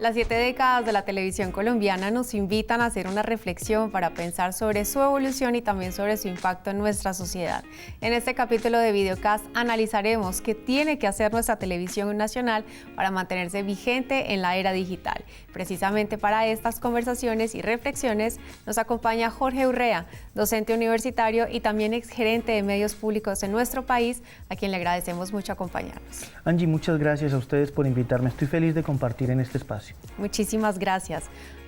Las 7 décadas de la televisión colombiana nos invitan a hacer una reflexión para pensar sobre su evolución y también sobre su impacto en nuestra sociedad. En este capítulo de Videocast analizaremos qué tiene que hacer nuestra televisión nacional para mantenerse vigente en la era digital. Precisamente para estas conversaciones y reflexiones nos acompaña Jorge Urrea, docente universitario y también exgerente de medios públicos en nuestro país, a quien le agradecemos mucho acompañarnos. Angie, muchas gracias a ustedes por invitarme. Estoy feliz de compartir en este espacio. Muchísimas gracias.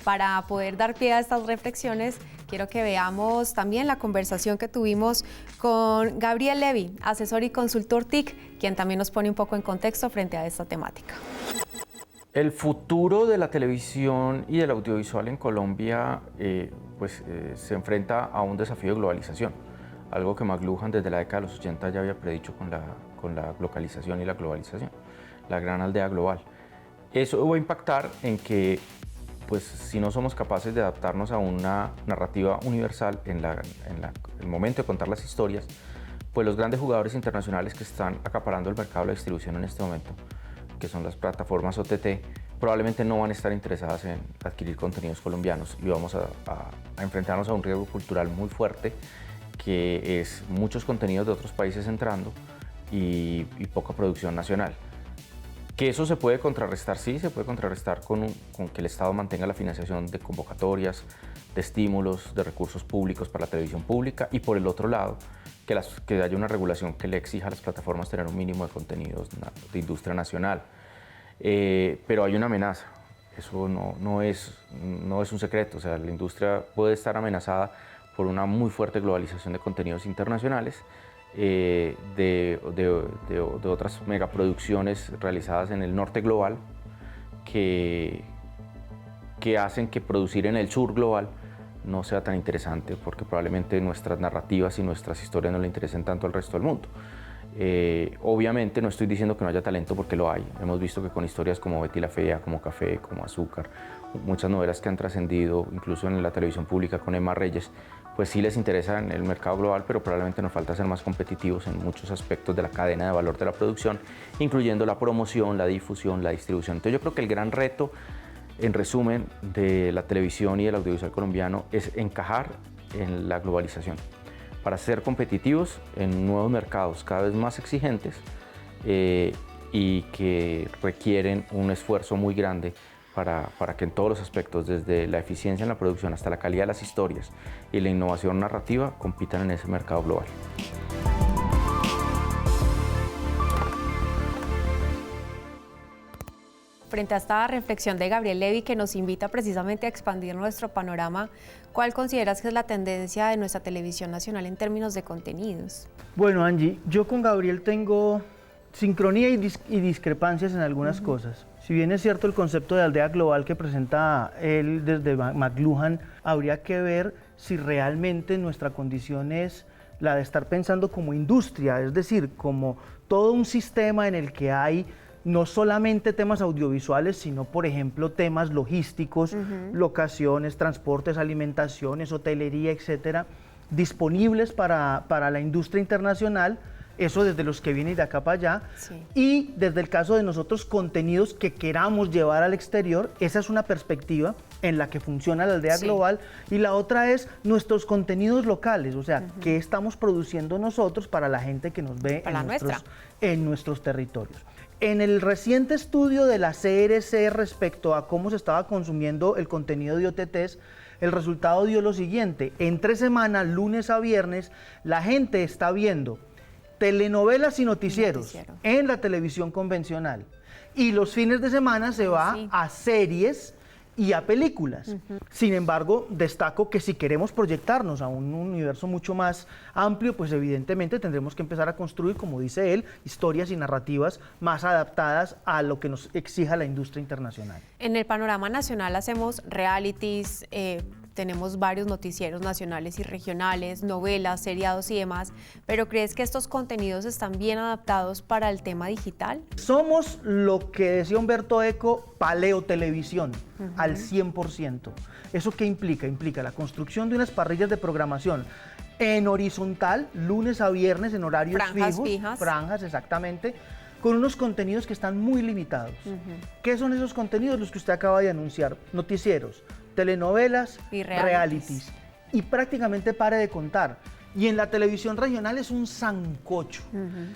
Para poder dar pie a estas reflexiones, quiero que veamos también la conversación que tuvimos con Gabriel Levy, asesor y consultor TIC, quien también nos pone un poco en contexto frente a esta temática. El futuro de la televisión y del audiovisual en Colombia se enfrenta a un desafío de globalización, algo que McLuhan desde la década de los 80 ya había predicho con la localización y la globalización, la gran aldea global. Eso va a impactar en que, si no somos capaces de adaptarnos a una narrativa universal en el momento de contar las historias, pues los grandes jugadores internacionales que están acaparando el mercado de la distribución en este momento, que son las plataformas OTT, probablemente no van a estar interesadas en adquirir contenidos colombianos y vamos a enfrentarnos a un riesgo cultural muy fuerte, que es muchos contenidos de otros países entrando y poca producción nacional. Que eso se puede contrarrestar, sí, se puede contrarrestar con que el Estado mantenga la financiación de convocatorias, de estímulos, de recursos públicos para la televisión pública, y por el otro lado, que haya una regulación que le exija a las plataformas tener un mínimo de contenidos de industria nacional. Pero hay una amenaza, eso no es un secreto, o sea, la industria puede estar amenazada por una muy fuerte globalización de contenidos internacionales, de otras megaproducciones realizadas en el norte global que hacen que producir en el sur global no sea tan interesante, porque probablemente nuestras narrativas y nuestras historias no le interesen tanto al resto del mundo. Obviamente no estoy diciendo que no haya talento, porque lo hay. Hemos visto que con historias como Betty la Fea, como Café, como Azúcar, muchas novelas que han trascendido incluso en la televisión pública con Emma Reyes, pues sí les interesa en el mercado global, pero probablemente nos falta ser más competitivos en muchos aspectos de la cadena de valor de la producción, incluyendo la promoción, la difusión, la distribución. Entonces yo creo que el gran reto, en resumen, de la televisión y del audiovisual colombiano es encajar en la globalización para ser competitivos en nuevos mercados cada vez más exigentes y que requieren un esfuerzo muy grande para que en todos los aspectos, desde la eficiencia en la producción hasta la calidad de las historias y la innovación narrativa, compitan en ese mercado global. Frente a esta reflexión de Gabriel Levy, que nos invita precisamente a expandir nuestro panorama, ¿cuál consideras que es la tendencia de nuestra televisión nacional en términos de contenidos? Bueno, Angie, yo con Gabriel tengo sincronía y discrepancias en algunas cosas. Si bien es cierto el concepto de aldea global que presenta él desde McLuhan, habría que ver si realmente nuestra condición es la de estar pensando como industria, es decir, como todo un sistema en el que hay no solamente temas audiovisuales, sino, por ejemplo, temas logísticos, locaciones, transportes, alimentaciones, hotelería, etcétera, disponibles para la industria internacional. Eso desde los que vienen de acá para allá, sí. Y desde el caso de nosotros, contenidos que queramos llevar al exterior. Esa es una perspectiva en la que funciona la aldea global, y la otra es nuestros contenidos locales, o sea, qué estamos produciendo nosotros para la gente que nos ve en nuestros territorios. En el reciente estudio de la CRC respecto a cómo se estaba consumiendo el contenido de OTTs, el resultado dio lo siguiente: en 3 semanas, lunes a viernes, la gente está viendo telenovelas y noticieros en la televisión convencional, y los fines de semana se va a series y a películas. Sin embargo, destaco que si queremos proyectarnos a un universo mucho más amplio, pues evidentemente tendremos que empezar a construir, como dice él, historias y narrativas más adaptadas a lo que nos exija la industria internacional. En el panorama nacional hacemos realities, tenemos varios noticieros nacionales y regionales, novelas, seriados y demás, pero ¿crees que estos contenidos están bien adaptados para el tema digital? Somos lo que decía Humberto Eco, paleotelevisión, al 100%. ¿Eso qué implica? Implica la construcción de unas parrillas de programación en horizontal, lunes a viernes, en horarios fijos, franjas, exactamente, con unos contenidos que están muy limitados. ¿Qué son esos contenidos? Los que usted acaba de anunciar: noticieros, telenovelas, Y realities. Y prácticamente pare de contar. Y en la televisión regional es un sancocho.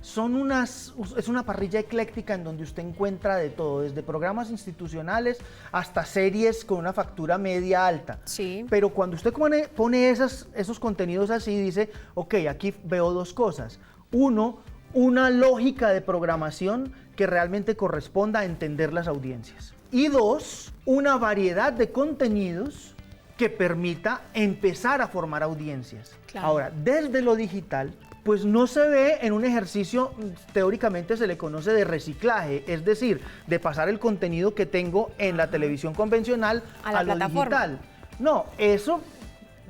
Es una parrilla ecléctica en donde usted encuentra de todo, desde programas institucionales hasta series con una factura media alta. Sí. Pero cuando usted pone esos contenidos así, dice, ok, aquí veo dos cosas. Uno, una lógica de programación que realmente corresponda a entender las audiencias. Y dos, una variedad de contenidos que permita empezar a formar audiencias. Claro. Ahora, desde lo digital, pues no se ve en un ejercicio, teóricamente se le conoce de reciclaje, es decir, de pasar el contenido que tengo en la televisión convencional a la lo plataforma. digital. No, eso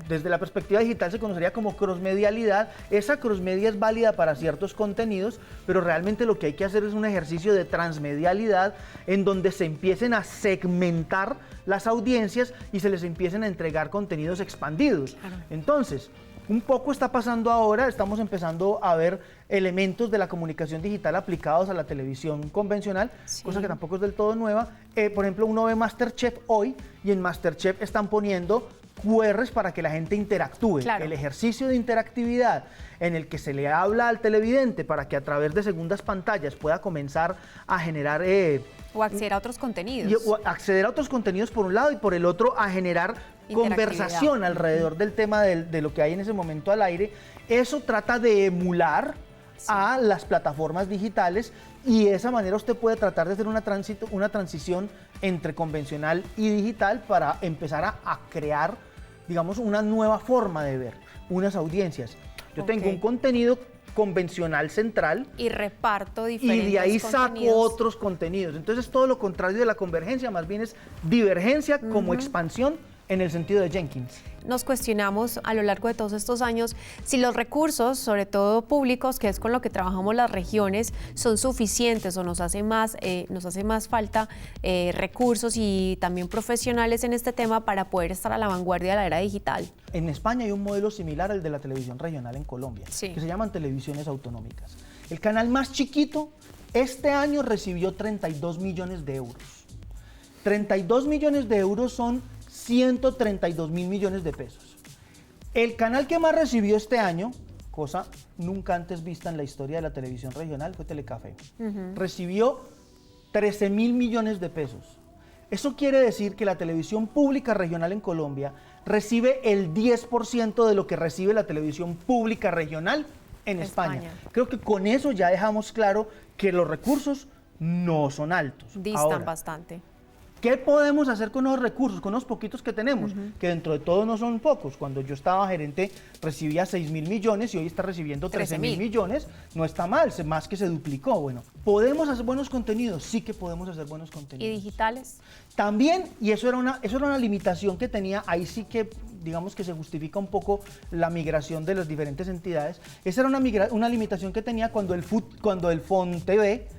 desde la perspectiva digital se conocería como crossmedialidad. Esa crossmedia es válida para ciertos contenidos, pero realmente lo que hay que hacer es un ejercicio de transmedialidad en donde se empiecen a segmentar las audiencias y se les empiecen a entregar contenidos expandidos. Claro. Entonces, un poco está pasando ahora, estamos empezando a ver elementos de la comunicación digital aplicados a la televisión convencional, Sí. cosa que tampoco es del todo nueva. Por ejemplo, uno ve MasterChef hoy y en MasterChef están poniendo QRs para que la gente interactúe. Claro. El ejercicio de interactividad en el que se le habla al televidente para que a través de segundas pantallas pueda comenzar a generar O acceder a otros contenidos. o acceder a otros contenidos por un lado y por el otro a generar conversación alrededor del tema de lo que hay en ese momento al aire. Eso trata de emular a las plataformas digitales y de esa manera usted puede tratar de hacer una transición entre convencional y digital para empezar a crear, digamos, una nueva forma de ver unas audiencias. Yo tengo un contenido convencional central y reparto diferentes y de ahí saco contenidos. otros contenidos. Entonces es todo lo contrario de la convergencia, más bien es divergencia como expansión en el sentido de Jenkins. Nos cuestionamos a lo largo de todos estos años si los recursos, sobre todo públicos, que es con lo que trabajamos las regiones, son suficientes o nos hace más falta recursos y también profesionales en este tema para poder estar a la vanguardia de la era digital. En España hay un modelo similar al de la televisión regional en Colombia, Sí. que se llaman televisiones autonómicas. El canal más chiquito este año recibió 32 millones de euros. 32 millones de euros son 132 mil millones de pesos. El canal que más recibió este año, cosa nunca antes vista en la historia de la televisión regional, fue Telecafé. Recibió 13 mil millones de pesos. Eso quiere decir que la televisión pública regional en Colombia recibe el 10% de lo que recibe la televisión pública regional en España. Creo que con eso ya dejamos claro que los recursos no son altos. Distan Ahora, bastante. ¿qué podemos hacer con esos recursos, con los poquitos que tenemos? Que dentro de todo no son pocos. Cuando yo estaba gerente recibía 6 mil millones y hoy está recibiendo 13 mil millones. No está mal, más que se duplicó. Bueno, ¿podemos hacer buenos contenidos? Sí que podemos hacer buenos contenidos. ¿Y digitales? También, y eso era una limitación que tenía, ahí sí que digamos que se justifica un poco la migración de las diferentes entidades. Esa era una limitación que tenía cuando el FONTV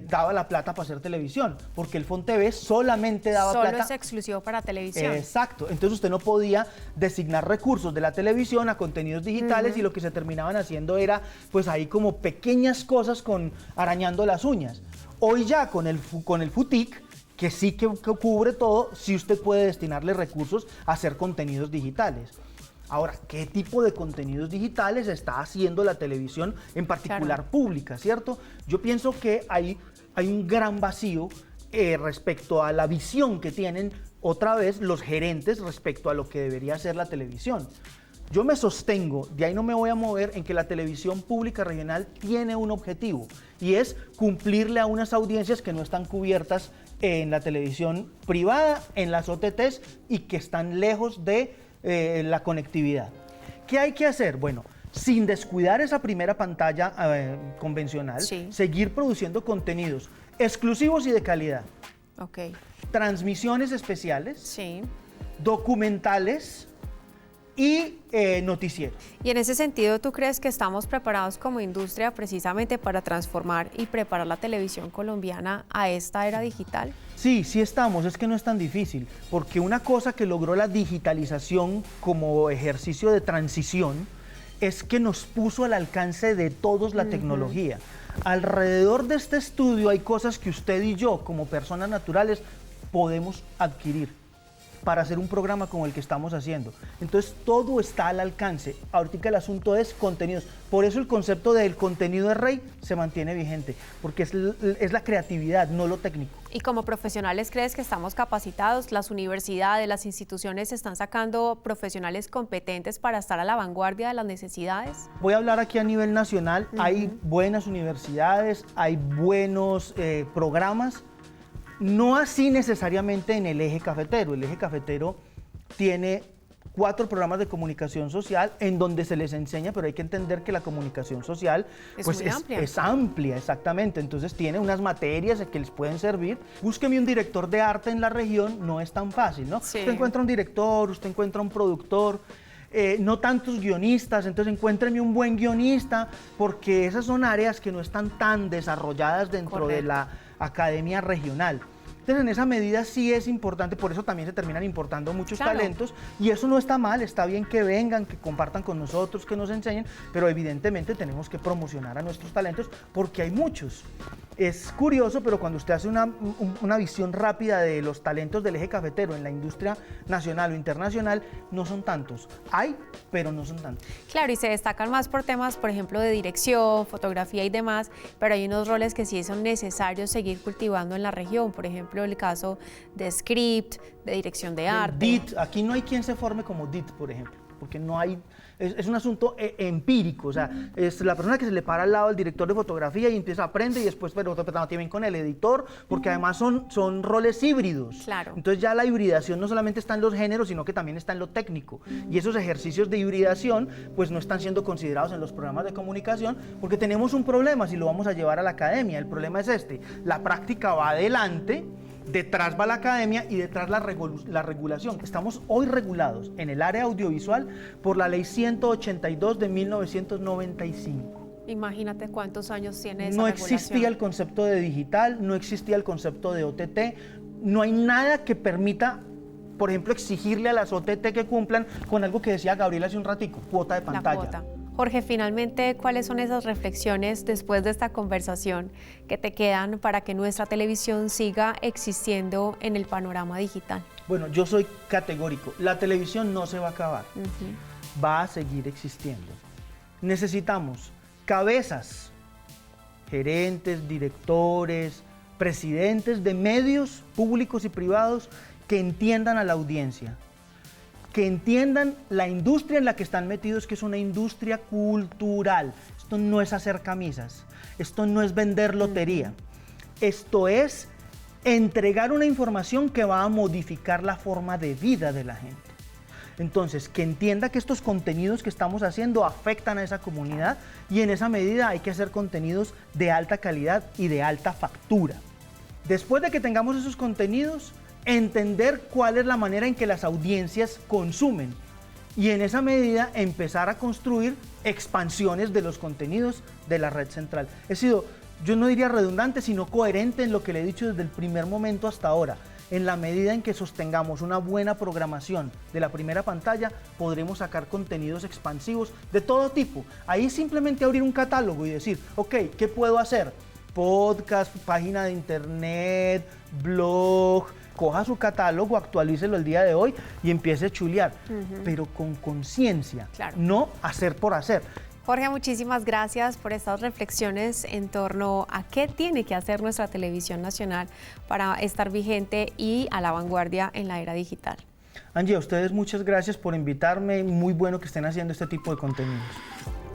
daba la plata para hacer televisión, porque el FONTV solamente daba plata. Solo es exclusivo para televisión. Exacto, entonces usted no podía designar recursos de la televisión a contenidos digitales y lo que se terminaban haciendo era pues ahí como pequeñas cosas arañando las uñas. Hoy ya con el FUTIC, que sí que cubre todo, sí usted puede destinarle recursos a hacer contenidos digitales. Ahora, ¿qué tipo de contenidos digitales está haciendo la televisión, en particular pública, cierto? Yo pienso que hay un gran vacío respecto a la visión que tienen otra vez los gerentes respecto a lo que debería ser la televisión. Yo me sostengo, de ahí no me voy a mover, en que la televisión pública regional tiene un objetivo y es cumplirle a unas audiencias que no están cubiertas en la televisión privada, en las OTTs y que están lejos de la conectividad. ¿Qué hay que hacer? Bueno, sin descuidar esa primera pantalla convencional, seguir produciendo contenidos exclusivos y de calidad. Transmisiones especiales, documentales y noticieros. Y en ese sentido, ¿tú crees que estamos preparados como industria precisamente para transformar y preparar la televisión colombiana a esta era digital? Sí, sí estamos, es que no es tan difícil, porque una cosa que logró la digitalización como ejercicio de transición es que nos puso al alcance de todos la tecnología. Alrededor de este estudio hay cosas que usted y yo, como personas naturales, podemos adquirir para hacer un programa como el que estamos haciendo. Entonces, todo está al alcance. Ahorita el asunto es contenidos. Por eso el concepto del contenido de rey se mantiene vigente, porque es la creatividad, no lo técnico. Y como profesionales, ¿crees que estamos capacitados? ¿Las universidades, las instituciones están sacando profesionales competentes para estar a la vanguardia de las necesidades? Voy a hablar aquí a nivel nacional. Hay buenas universidades, hay buenos programas. No así necesariamente en el eje cafetero. El eje cafetero tiene 4 programas de comunicación social en donde se les enseña, pero hay que entender que la comunicación social es amplia, exactamente. Entonces tiene unas materias que les pueden servir. Búsqueme un director de arte en la región, no es tan fácil, ¿no? Sí. Usted encuentra un director, usted encuentra un productor, no tantos guionistas, entonces encuéntreme un buen guionista, porque esas son áreas que no están tan desarrolladas dentro de la academia regional. Entonces, en esa medida sí es importante, por eso también se terminan importando muchos talentos, y eso no está mal, está bien que vengan, que compartan con nosotros, que nos enseñen, pero evidentemente tenemos que promocionar a nuestros talentos porque hay muchos. Es curioso, pero cuando usted hace una visión rápida de los talentos del eje cafetero en la industria nacional o internacional, no son tantos. Hay, pero no son tantos. Claro, y se destacan más por temas, por ejemplo, de dirección, fotografía y demás, pero hay unos roles que sí son necesarios seguir cultivando en la región. Por ejemplo, el caso de script, de dirección de arte. DIT, aquí no hay quien se forme como DIT, por ejemplo, porque no hay... Es un asunto empírico, o sea, es la persona que se le para al lado del director de fotografía y empieza a aprender y después, pero también con el editor, porque además son roles híbridos. Claro. Entonces ya la hibridación no solamente está en los géneros, sino que también está en lo técnico. Y esos ejercicios de hibridación, pues no están siendo considerados en los programas de comunicación, porque tenemos un problema si lo vamos a llevar a la academia. El problema es este: la práctica va adelante, detrás va la academia y detrás la regulación. Estamos hoy regulados en el área audiovisual por la ley 182 de 1995. Imagínate cuántos años tiene esa No regulación. existía el concepto de digital, no existía el concepto de OTT, no hay nada que permita, por ejemplo, exigirle a las OTT que cumplan con algo que decía Gabriel hace un ratico: cuota de pantalla. La cuota. Jorge, finalmente, ¿cuáles son esas reflexiones después de esta conversación que te quedan para que nuestra televisión siga existiendo en el panorama digital? Bueno, yo soy categórico. La televisión no se va a acabar. Va a seguir existiendo. Necesitamos cabezas, gerentes, directores, presidentes de medios públicos y privados que entiendan a la audiencia, que entiendan la industria en la que están metidos, que es una industria cultural. Esto no es hacer camisas, esto no es vender lotería, esto es entregar una información que va a modificar la forma de vida de la gente. Entonces, que entienda que estos contenidos que estamos haciendo afectan a esa comunidad y en esa medida hay que hacer contenidos de alta calidad y de alta factura. Después de que tengamos esos contenidos, entender cuál es la manera en que las audiencias consumen y en esa medida empezar a construir expansiones de los contenidos de la red central. He sido, yo no diría redundante, sino coherente en lo que le he dicho desde el primer momento hasta ahora. En la medida en que sostengamos una buena programación de la primera pantalla, podremos sacar contenidos expansivos de todo tipo. Ahí simplemente abrir un catálogo y decir, ok, ¿qué puedo hacer? Podcast, página de internet, blog. Coja su catálogo, actualícelo el día de hoy y empiece a chulear, pero con conciencia, no hacer por hacer. Jorge, muchísimas gracias por estas reflexiones en torno a qué tiene que hacer nuestra televisión nacional para estar vigente y a la vanguardia en la era digital. Angie, a ustedes muchas gracias por invitarme, muy bueno que estén haciendo este tipo de contenidos.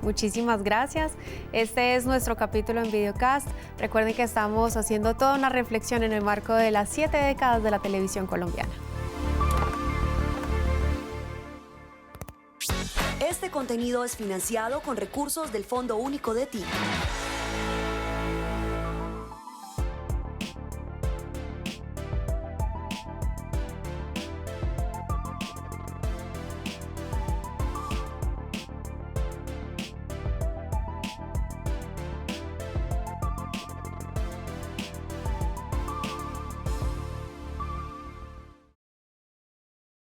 Muchísimas gracias. Este es nuestro capítulo en Videocast. Recuerden que estamos haciendo toda una reflexión en el marco de las 7 décadas de la televisión colombiana. Este contenido es financiado con recursos del Fondo Único de TIC.